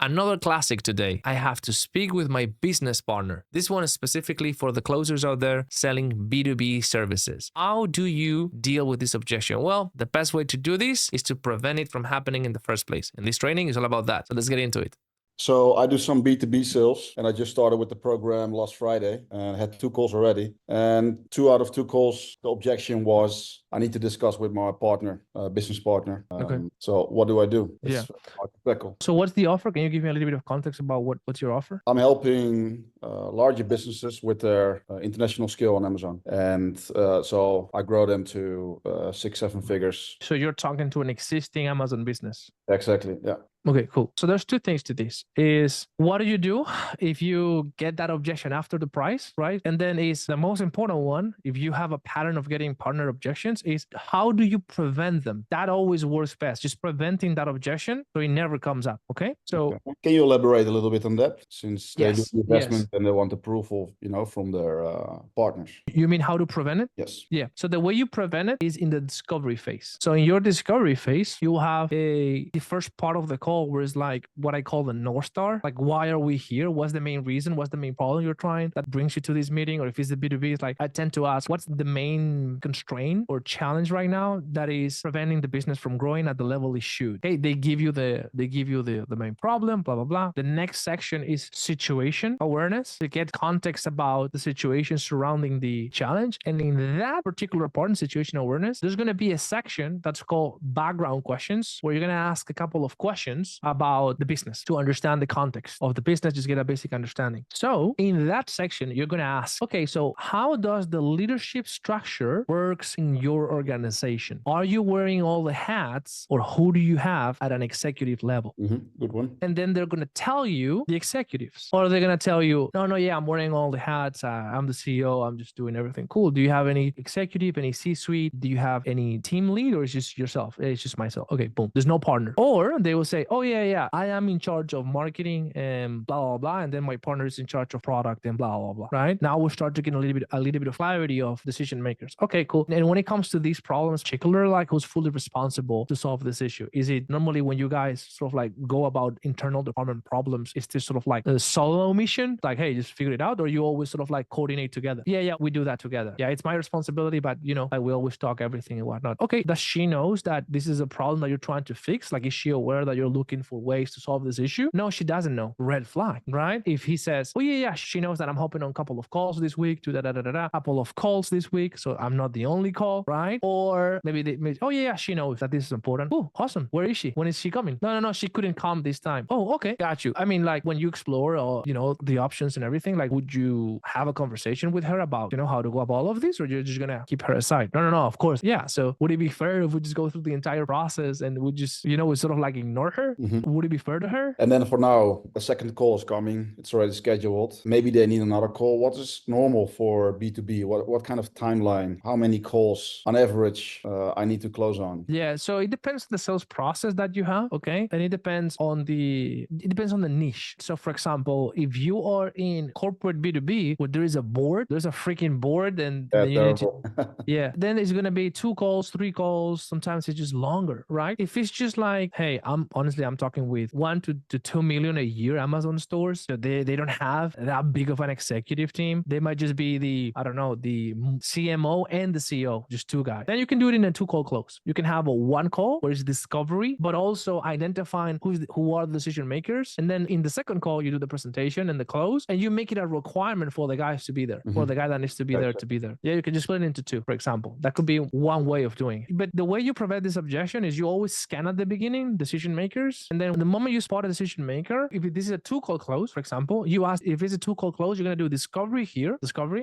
Another classic today. I have to speak with my business partner. This one is specifically for the closers out there selling B2B services. How do you deal with this objection? Well, the best way to do this is to prevent it from happening in the first place. And this training is all about that. So let's get into it. So I do some B2B sales, and I just started with the program last Friday and had 2 calls already. And 2 out of 2 calls, the objection was, I need to discuss with my partner, business partner. Okay. So what do I do? It's hard to tackle. So what's the offer? Can you give me a little bit of context about what's your offer? I'm helping larger businesses with their international scale on Amazon. And so I grow them to 6-7 figures. So you're talking to an existing Amazon business. Exactly. Yeah. Okay, cool. So there's 2 things to this. Is what do you do if you get that objection after the price, right? And then is the most important one, if you have a pattern of getting partner objections, is how do you prevent them? That always works best. Just preventing that objection so it never comes up, okay? So can you elaborate a little bit on that? Since they do the investment and they want approval, from their partners. You mean how to prevent it? Yes. Yeah. So the way you prevent it is in the discovery phase. So in your discovery phase, you have the first part of the call where it's like what I call the North Star. Like, why are we here? What's the main reason? What's the main problem you're trying that brings you to this meeting? Or if it's the B2B, it's like I tend to ask, what's the main constraint or challenge right now that is preventing the business from growing at the level it should? Okay, they give you the main problem, blah blah blah. The next section is situation awareness to get context about the situation surrounding the challenge. And in that particular part in situation awareness, there's going to be a section that's called background questions, where you're going to ask a couple of questions about the business to understand the context of the business, just get a basic understanding. So in that section, you're going to ask, okay, so how does the leadership structure works in your organization? Are you wearing all the hats, or who do you have at an executive level? Good one. And then they're going to tell you the executives, or they're going to tell you, no, yeah, I'm wearing all the hats. I'm the CEO. I'm just doing everything. Cool. Do you have any executive, any C-suite? Do you have any team lead, or is it just yourself? It's just myself. Okay, boom. There's no partner. Or they will say, oh yeah, I am in charge of marketing and blah, blah, blah. And then my partner is in charge of product and blah, blah, blah. Right? Now we'll start to get a little bit of clarity of decision makers. Okay, cool. And when it comes to these problems, particularly like who's fully responsible to solve this issue? Is it normally when you guys sort of like go about internal department problems, is this sort of like a solo mission? Like, hey, just figure it out, or you always sort of like coordinate together? Yeah, we do that together. Yeah, it's my responsibility, but like we always talk everything and whatnot. Okay, does she knows that this is a problem that you're trying to fix? Like, is she aware that you're looking for ways to solve this issue? No, she doesn't know. Red flag, right? If he says, oh yeah, she knows that I'm hopping on a couple of calls this week, to couple of calls this week, so I'm not the only call, right? Or maybe oh yeah, she knows that this is important. Oh, awesome. Where is she? When is she coming? No, she couldn't come this time. Oh, okay, got you. I mean, like when you explore the options and everything, like would you have a conversation with her about how to go about all of this, or you're just gonna keep her aside? No, of course. Yeah. So would it be fair if we just go through the entire process and we just we sort of like ignore her? Would it be fair to her? And then for now, a second call is coming. It's already scheduled. Maybe they need another call. What is normal for B2B? What kind of timeline? How many calls on average I need to close on? Yeah, so it depends on the sales process that you have, okay? And it depends on the niche. So for example, if you are in corporate B2B where there is a board, there's a freaking board, and then you need to, then it's gonna be 2 calls, 3 calls. Sometimes it's just longer, right? If it's just like, hey, I'm talking with 1 to 2 million a year Amazon stores. So they don't have that big of an executive team. They might just be the CMO and the CEO, just 2 guys. Then you can do it in a 2 call close. You can have a 1 call where it's discovery, but also identifying who are the decision makers. And then in the second call, you do the presentation and the close, and you make it a requirement for the guys to be there, for the guy that needs to be there to be there. Yeah, you can just split it into 2, for example. That could be one way of doing it. But the way you prevent this objection is you always scan at the beginning decision makers, and then the moment you spot a decision maker, if this is a 2 call close, for example, you ask if it's a 2 call close, you're gonna do discovery here,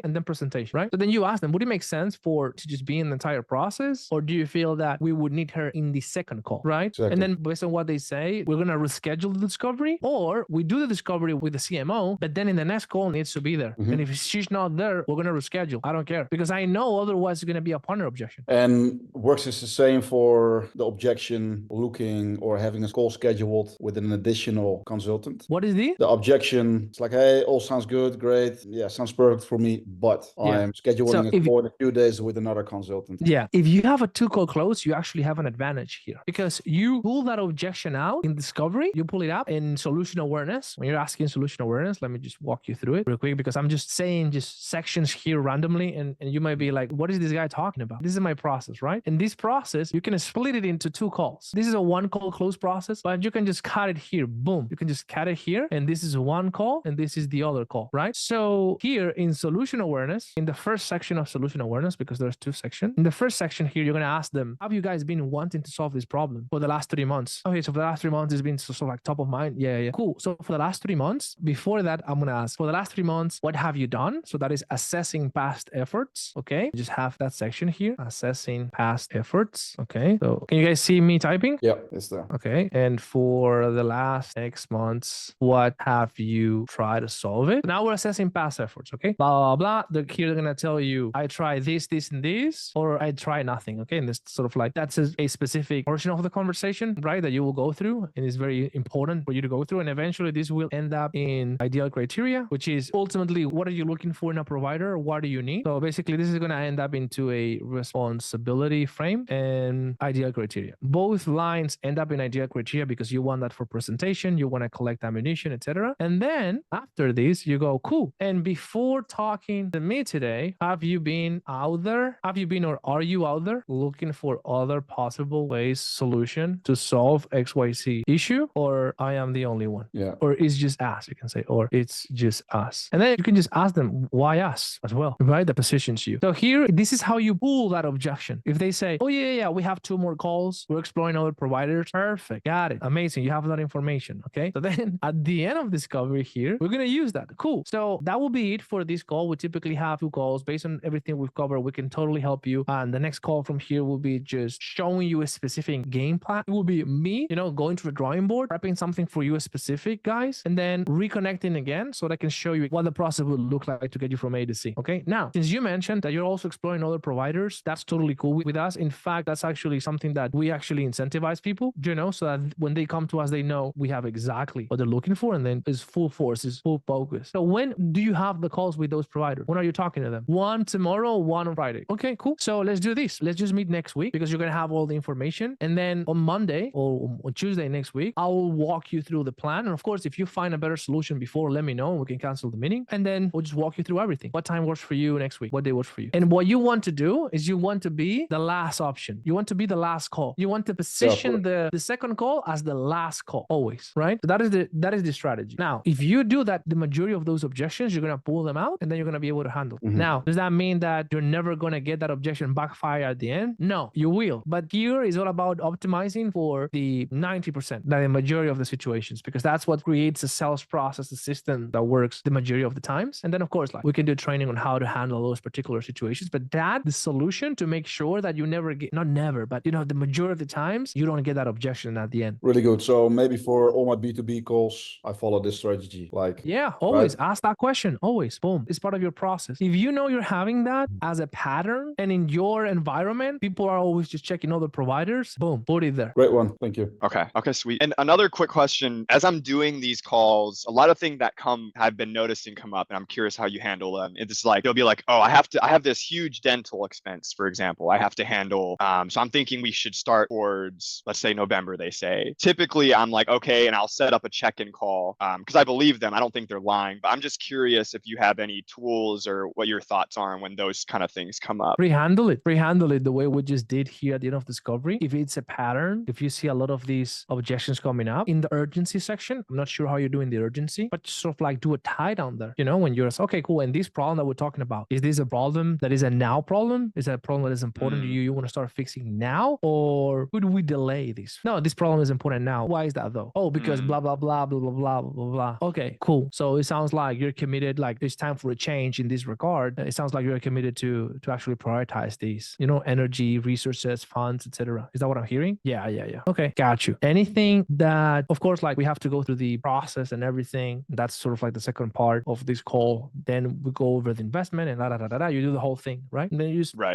and then presentation, right? So then you ask them, would it make sense to just be in the entire process, or do you feel that we would need her in the second call, right? Exactly. And then based on what they say, we're gonna reschedule the discovery, or we do the discovery with the CMO, but then in the next call needs to be there. And if she's not there, we're gonna reschedule. I don't care, because I know otherwise it's gonna be a partner objection. And works is the same for the objection looking or having a call scheduled with an additional consultant. What is the objection? It's like, hey, all sounds good, great, yeah, sounds perfect for me, but I'm scheduling a call in a few days with another consultant. Yeah, if you have a 2 call close, you actually have an advantage here, because you pull that objection out in discovery, you pull it up, in solution awareness, when you're asking solution awareness, let me just walk you through it real quick, because I'm just saying just sections here randomly, and you might be like, what is this guy talking about? This is my process, right? In this process, you can split it into 2 calls. This is a 1 call close process, but you can just cut it here. Boom. You can just cut it here, and this is 1 call, and this is the other call, right? So here in solution awareness, in the first section of solution awareness, because there's 2 sections, in the first section here, you're going to ask them, have you guys been wanting to solve this problem for the last 3 months? Okay, so for the last 3 months, it's been so like top of mind. Yeah. Cool. So for the last 3 months, before that, I'm going to ask, for the last 3 months, what have you done? So that is assessing past efforts. Okay. Just have that section here, assessing past efforts. Okay. So can you guys see me typing? Yeah, it's there. Okay. And for the last X months, what have you tried to solve it? Now we're assessing past efforts. Okay. Blah, blah, blah. Here they're going to tell you, I try this, this, and this, or I try nothing. Okay. And this sort of like, that's a specific portion of the conversation, right? That you will go through, and it's very important for you to go through. And eventually this will end up in ideal criteria, which is ultimately, what are you looking for in a provider? What do you need? So basically this is going to end up into a responsibility frame and ideal criteria. Both lines end up in ideal criteria because you want that for presentation, you want to collect ammunition, etc. And then after this, you go, cool. And before talking to me today, have you been out there? Have you been, or are you out there looking for other possible ways, solution to solve XYZ issue? Or I am the only one? Yeah. Or it's just us, you can say, or it's just us. And then you can just ask them, why us as well, right? That positions you. So here, this is how you pull that objection. If they say, oh yeah, we have 2 more calls, we're exploring other providers. Perfect. Got it. Amazing. You have that information. Okay. So then at the end of discovery here, we're going to use that. Cool. So that will be it for this call. We typically have 2 calls based on everything we've covered. We can totally help you. And the next call from here will be just showing you a specific game plan. It will be me, going to the drawing board, prepping something for you specific, guys, and then reconnecting again so that I can show you what the process would look like to get you from A to C. Okay. Now, since you mentioned that you're also exploring other providers, that's totally cool with us. In fact, that's actually something that we actually incentivize people, so that when they come to us, they know we have exactly what they're looking for, and then it's full force, it's full focus. So when do you have the calls with those providers? When are you talking to them? 1 tomorrow, 1 on Friday. Okay, cool. So let's do this. Let's just meet next week, because you're going to have all the information. And then on Monday or on Tuesday next week, I will walk you through the plan. And of course, if you find a better solution before, let me know. We can cancel the meeting, and then we'll just walk you through everything. What time works for you next week? What day works for you? And what you want to do is you want to be the last option. You want to be the last call. You want to position the second call as the last call always, right? So that is the strategy. Now, if you do that, the majority of those objections, you're going to pull them out, and then you're going to be able to handle. Now, does that mean that you're never going to get that objection backfire at the end? No, you will. But here is all about optimizing for the 90%, the majority of the situations, because that's what creates a sales process, a system that works the majority of the times. And then of course, we can do training on how to handle those particular situations, but that's the solution to make sure that you never get, not never, but the majority of the times you don't get that objection at the end. Really good. So maybe for all my B2B calls, I follow this strategy. Yeah, always ask that question. Always. Boom. It's part of your process. If you know you're having that as a pattern, and in your environment, people are always just checking other providers, boom, put it there. Great one. Thank you. Okay, sweet. And another quick question, as I'm doing these calls, a lot of things that I've been noticing come up, and I'm curious how you handle them. It's like, they'll be like, oh, I have this huge dental expense, for example, I have to handle. So I'm thinking we should start towards, let's say November, they say. Typically I'm like, okay, and I'll set up a check-in call because I believe them. I don't think they're lying, but I'm just curious if you have any tools or what your thoughts are when those kind of things come up. Pre-handle it the way we just did here at the end of discovery. If it's a pattern, if you see a lot of these objections coming up in the urgency section, I'm not sure how you're doing the urgency, but sort of like do a tie down there, when you're okay, cool. And this problem that we're talking about, is this a problem that is a now problem? Is that a problem that is important to you? You want to start fixing now, or could we delay this? No, this problem is important now. Why is that though? Oh, because blah, blah, blah, blah, blah, blah, blah, blah. Okay, cool. So it sounds like you're committed, like it's time for a change in this regard. It sounds like you're committed to actually prioritize these, energy, resources, funds, etc. Is that what I'm hearing? Yeah. Okay, got you. Anything that, of course, we have to go through the process and everything. That's sort of like the second part of this call. Then we go over the investment and you do the whole thing, right? And then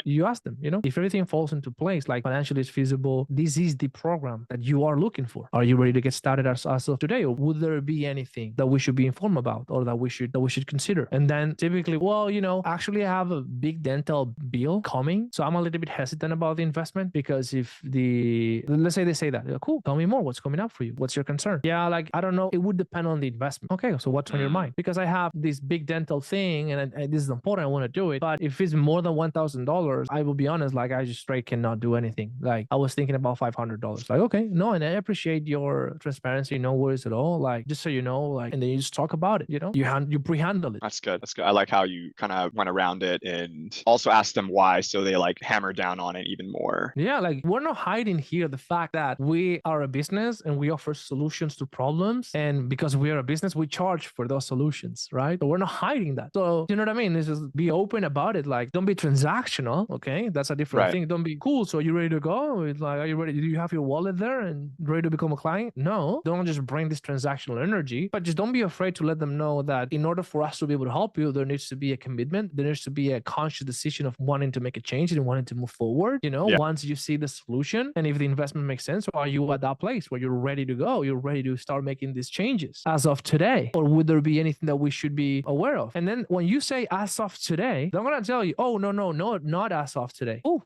you ask them, if everything falls into place, like financially is feasible, this is the program that you are looking for. Are you ready to get started as of today? Or would there be anything that we should be informed about, or that we should consider? And then typically, actually I have a big dental bill coming, so I'm a little bit hesitant about the investment, because if let's say they say that, cool, tell me more, what's coming up for you? What's your concern? concern. Yeah, like, I don't know. It would depend on the investment. Okay, so what's on your mind? Because I have this big dental thing and this is important. I want to do it. But if it's more than $1,000, I will be honest, like, I just straight cannot do anything. Like, I was thinking about $500. Like, okay, no, and I appreciate your transparency. No worries at all. Like, just so you know, like, and then you just talk about it, you pre-handle it. That's good. That's good. I like how you kind of went around it and also asked them why, so they like hammer down on it even more. Yeah, like, we're not hiding here the fact that we are a business and we offer solutions to problems. And because we are a business, we charge for those solutions, right? So we're not hiding that. So, you know what I mean? It's just be open about it. Like, don't be transactional. Okay. That's a different thing. Don't be cool. So, are you ready to go? It's like, are you ready? Do you have your wallet there and ready to become a client? No, don't just bring this transactional energy, but just don't be afraid to let them know that in order for us to be able to help you, there needs to be a commitment. There needs to be a conscious decision of wanting to make a change and wanting to move forward. Once you see the solution and if the investment makes sense, or are you at that place where you're ready to go? You're ready to start making these changes as of today? Or would there be anything that we should be aware of? And then when you say as of today, they're going to tell you, oh, no, not as of today. Oh,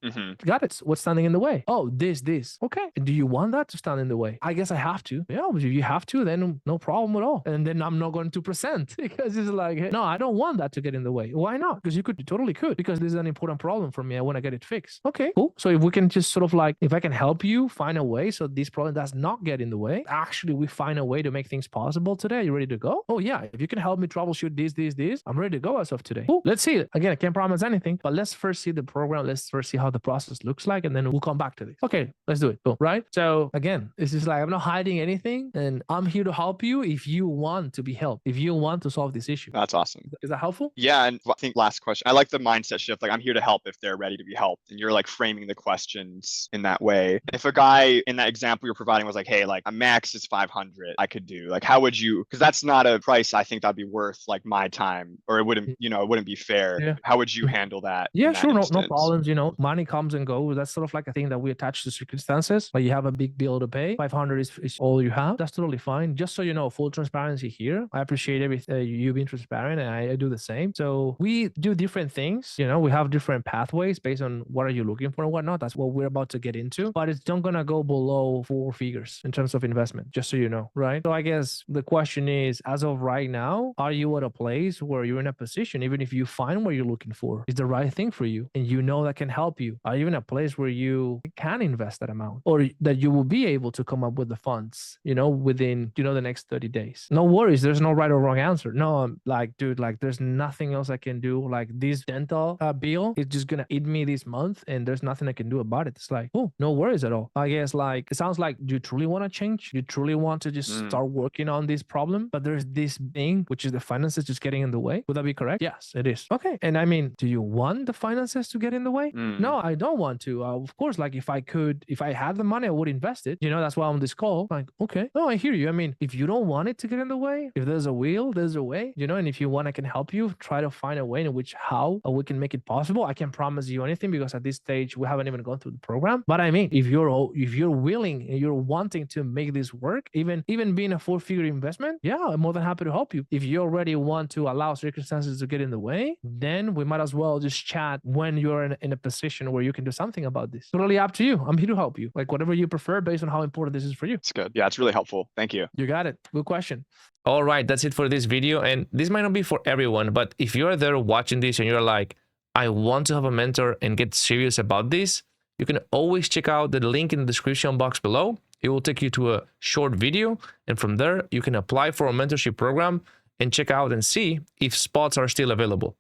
got it. What's standing in the way? Oh, this. Okay. Do you want that to stand in the way? I guess I have to. Yeah, but if you have to, then no problem at all. And then I'm not going to present because it's like, hey, no, I don't want that to get in the way. Why not? Because you totally could, because this is an important problem for me. I want to get it fixed. Okay, cool. So if we can just sort of like, if I can help you find a way so this problem does not get in the way, actually we find a way to make things possible today. Are you ready to go? Oh yeah, if you can help me troubleshoot this, I'm ready to go as of today. Cool. Let's see it. Again, I can't promise anything, but let's first see the program. Let's first see how the process looks like, and then we'll come back to this. Okay, let's do it. Boom. Right? So again, it's just like, I'm not hiding anything, and I'm here to help you if you want to be helped, if you want to solve this issue. That's awesome. Is that helpful? Yeah, and I think last question, I like the mindset shift. Like, I'm here to help if they're ready to be helped, and you're like framing the questions in that way. If a guy in that example you're providing was like, hey, like a max is 500, I could do, like, how would you, because that's not a price I think that'd be worth like my time, or it wouldn't, it wouldn't be fair. Yeah. How would you handle that? Yeah, sure. No problems. Money comes and goes. That's sort of like a thing that we attach to circumstances. Like, you have a big bill to pay. 500 is all you have. That's totally fine. Just so you know, full transparency here. I appreciate you being transparent, and I do the same. So we do different things. We have different pathways based on what are you looking for and whatnot. That's what we're about to get into. But it's not gonna go below 4 figures in terms of investment, just so you know, right? So I guess the question is, as of right now, are you at a place where you're in a position, even if you find what you're looking for is the right thing for you, and that can help you? Are you in a place where you can invest that amount, or that you will be able to come up with the funds, within, the next 30 days? No worries. There's no right or wrong answer. No, I'm like, dude, like, there's nothing else I can do. Like, this dental bill is just gonna eat me this month, and there's nothing I can do about it. It's like, oh, no worries at all. I guess, like, it sounds like you truly want to change. You truly want to just start working on this problem, but there's this thing, which is the finances just getting in the way. Would that be correct? Yes, it is. Okay. And I mean, do you want the finances to get in the way? No, I don't want to. Of course, like, if I had the money, I would invest it. That's why I'm on this call. Like, okay, no, I hear you. I mean, if you don't want it to get in the way, if there's a will, there's a way, and if you want, I can help you try to find a way in which how we can make it possible. I can't promise you anything because at this stage, we haven't even gone through the program. But I mean, if you're willing and you're wanting to make this work, even being a 4-figure investment, yeah, I'm more than happy to help you. If you already want to allow circumstances to get in the way, then we might as well just chat when you're in a position where you can do something about this. Totally up to you. I'm here to help you. Like, whatever you prefer based on how important this is for you. It's good. Yeah, it's really helpful. Thank you. You got it. Good question. All right, that's it for this video. And this might not be for everyone, but if you're there watching this and you're like, I want to have a mentor and get serious about this, you can always check out the link in the description box below. It will take you to a short video, and from there you can apply for a mentorship program and check out and see if spots are still available.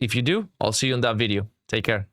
If you do, I'll see you in that video. Take care.